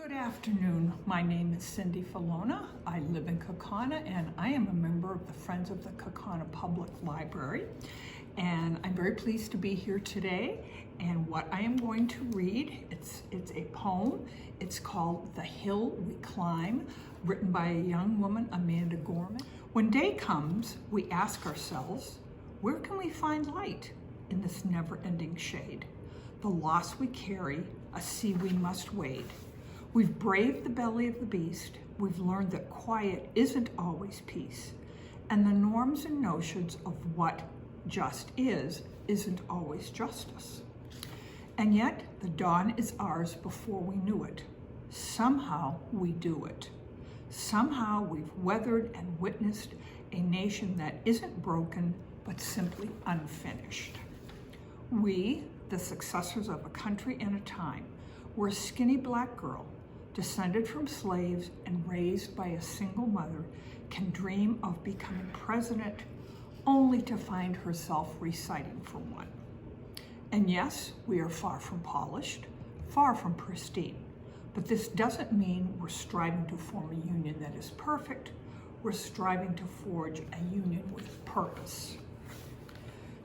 Good afternoon. My name is Cindy Filona. I live in Kaukauna and I am a member of the Friends of the Kaukauna Public Library. And I'm very pleased to be here today. And what I am going to read, it's a poem. It's called The Hill We Climb, written by a young woman, Amanda Gorman. When day comes, we ask ourselves, where can we find light in this never-ending shade? The loss we carry, a sea we must wade. We've braved the belly of the beast. We've learned that quiet isn't always peace. And the norms and notions of what just isn't always justice. And yet, the dawn is ours before we knew it. Somehow we do it. Somehow we've weathered and witnessed a nation that isn't broken, but simply unfinished. We, the successors of a country and a time, were a skinny black girl, descended from slaves and raised by a single mother, can dream of becoming president only to find herself reciting for one. And yes, we are far from polished, far from pristine, but this doesn't mean we're striving to form a union that is perfect. We're striving to forge a union with purpose.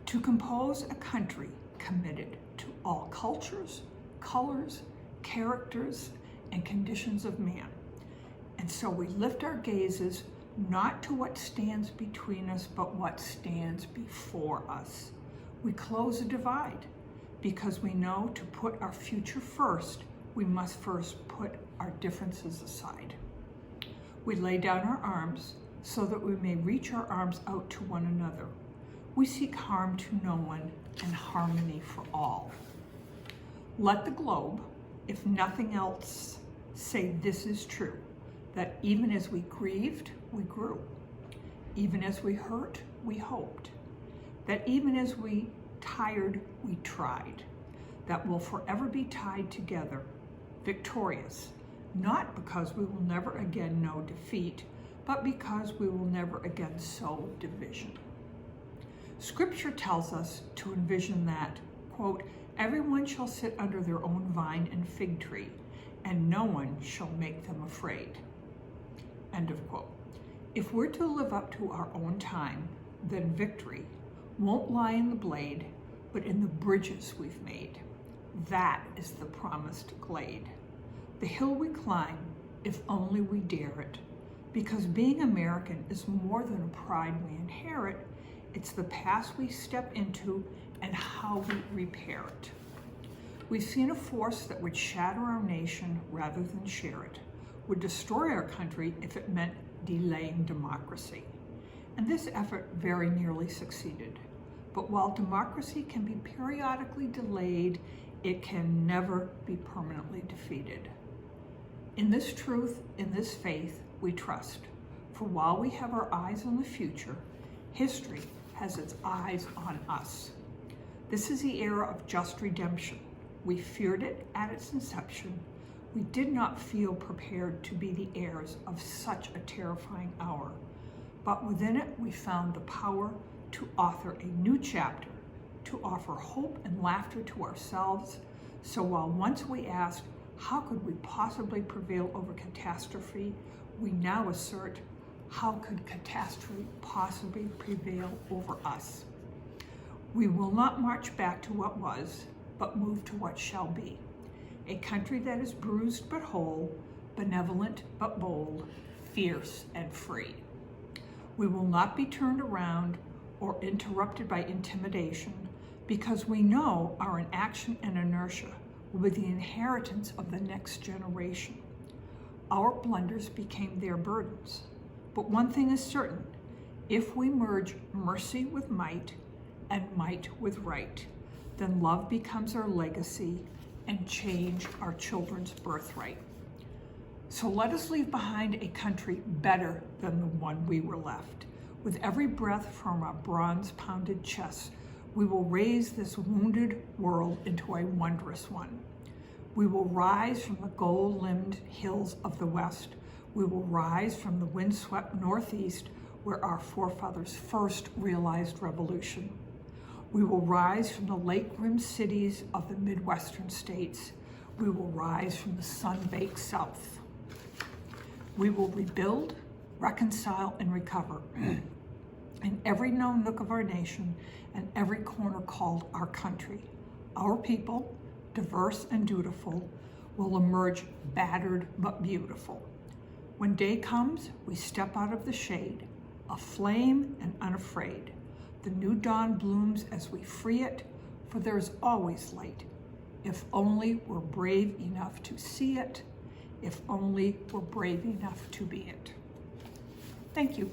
To compose a country committed to all cultures, colors, characters, and conditions of man. And so we lift our gazes not to what stands between us, but what stands before us. We close a divide because we know to put our future first, we must first put our differences aside. We lay down our arms so that we may reach our arms out to one another. We seek harm to no one and harmony for all. Let the globe, if nothing else, say this is true, that even as we grieved, we grew. Even as we hurt, we hoped. That even as we tired, we tried. That we'll forever be tied together, victorious, not because we will never again know defeat, but because we will never again sow division. Scripture tells us to envision that, quote, everyone shall sit under their own vine and fig tree, and no one shall make them afraid. End of quote. If we're to live up to our own time, then victory won't lie in the blade, but in the bridges we've made. That is the promised glade. The hill we climb, if only we dare it, because being American is more than a pride we inherit. It's the past we step into and how we repair it. We've seen a force that would shatter our nation rather than share it, would destroy our country if it meant delaying democracy. And this effort very nearly succeeded. But while democracy can be periodically delayed, it can never be permanently defeated. In this truth, in this faith, we trust. For while we have our eyes on the future, history has its eyes on us. This is the era of just redemption. We feared it at its inception. We did not feel prepared to be the heirs of such a terrifying hour. But within it, we found the power to author a new chapter, to offer hope and laughter to ourselves. So while once we asked, how could we possibly prevail over catastrophe, we now assert, how could catastrophe possibly prevail over us? We will not march back to what was, but move to what shall be. A country that is bruised but whole, benevolent but bold, fierce and free. We will not be turned around or interrupted by intimidation, because we know our inaction and inertia will be the inheritance of the next generation. Our blunders became their burdens. But one thing is certain, if we merge mercy with might and might with right, then love becomes our legacy and change our children's birthright. So let us leave behind a country better than the one we were left. With every breath from our bronze-pounded chests, we will raise this wounded world into a wondrous one. We will rise from the gold-limbed hills of the West. We will rise from the windswept Northeast, where our forefathers first realized revolution. We will rise from the lake-rimmed cities of the Midwestern states. We will rise from the sun-baked south. We will rebuild, reconcile, and recover in every known nook of our nation and every corner called our country. Our people, diverse and dutiful, will emerge battered but beautiful. When day comes, we step out of the shade, aflame and unafraid. The new dawn blooms as we free it, for there is always light. If only we're brave enough to see it, if only we're brave enough to be it. Thank you.